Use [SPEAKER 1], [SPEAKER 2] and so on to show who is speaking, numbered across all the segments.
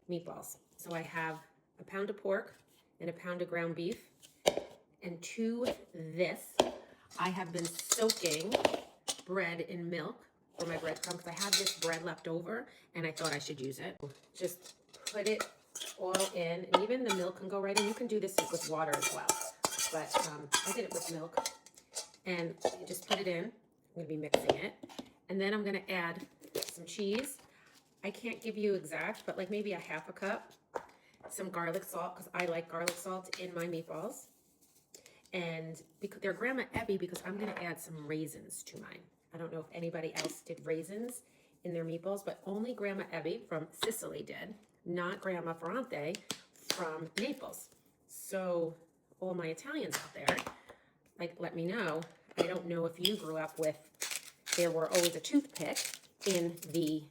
[SPEAKER 1] meatballs. So I have a pound of pork and a pound of ground beef. And to this, I have been soaking bread in milk for my breadcrumbs because I have this bread left over and I thought I should use it. Just put it all in, and even the milk can go right in. You can do this with water as well, but I did it with milk. And you just put it in. I'm gonna be mixing it. And then I'm gonna add some cheese. I can't give you exact, but like maybe a half a cup. Some garlic salt, because I like garlic salt in my meatballs. And because they're Grandma Ebby, because I'm gonna add some raisins to mine. I don't know if anybody else did raisins in their meatballs, but only Grandma Ebby from Sicily did, not Grandma Ferrante from Naples. So all my Italians out there, like, let me know. I don't know if you grew up with, there were always a toothpick in the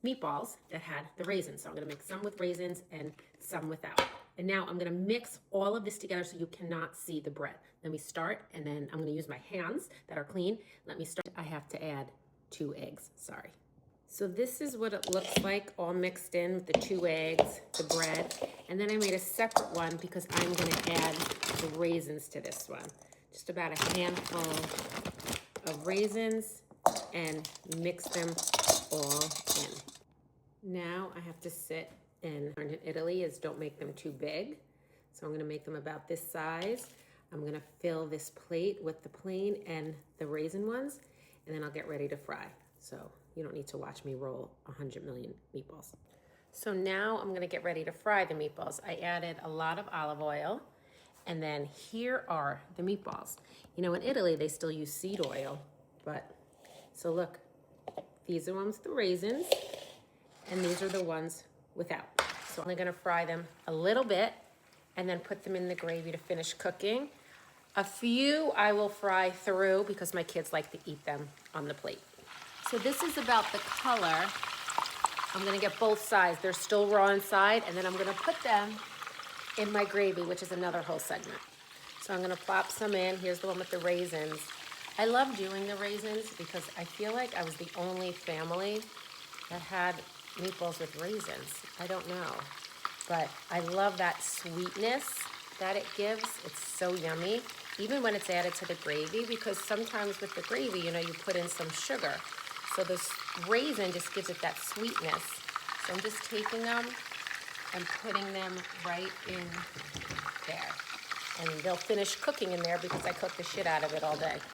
[SPEAKER 1] meatballs that had the raisins. So I'm gonna make some with raisins and some without. And now I'm gonna mix all of this together so you cannot see the bread. Let me start, and then I'm gonna use my hands that are clean. Let me start. I have to add 2 eggs, sorry. So this is what it looks like all mixed in with the 2 eggs, the bread. And then I made a separate one because I'm gonna add the raisins to this one. Just about a handful of raisins and mix them all in. Now I have to sit in Italy is don't make them too big. So I'm gonna make them about this size. I'm gonna fill this plate with the plain and the raisin ones, and then I'll get ready to fry. So you don't need to watch me roll 100 million meatballs. So now I'm gonna get ready to fry the meatballs. I added a lot of olive oil, and then here are the meatballs. You know, in Italy, they still use seed oil, but, so look, these are the ones with the raisins, and these are the ones without. So I'm gonna fry them a little bit and then put them in the gravy to finish cooking. A few I will fry through because my kids like to eat them on the plate. So this is about the color. I'm gonna get both sides. They're still raw inside, and then I'm gonna put them in my gravy, which is another whole segment. So I'm gonna plop some in. Here's the one with the raisins. I love doing the raisins because I feel like I was the only family that had meatballs with raisins. I don't know, but I love that sweetness that it gives. It's so yummy, even when it's added to the gravy, because sometimes with the gravy, you know, you put in some sugar. So this raisin just gives it that sweetness. So I'm just taking them and putting them right in there. And they'll finish cooking in there because I cooked the shit out of it all day.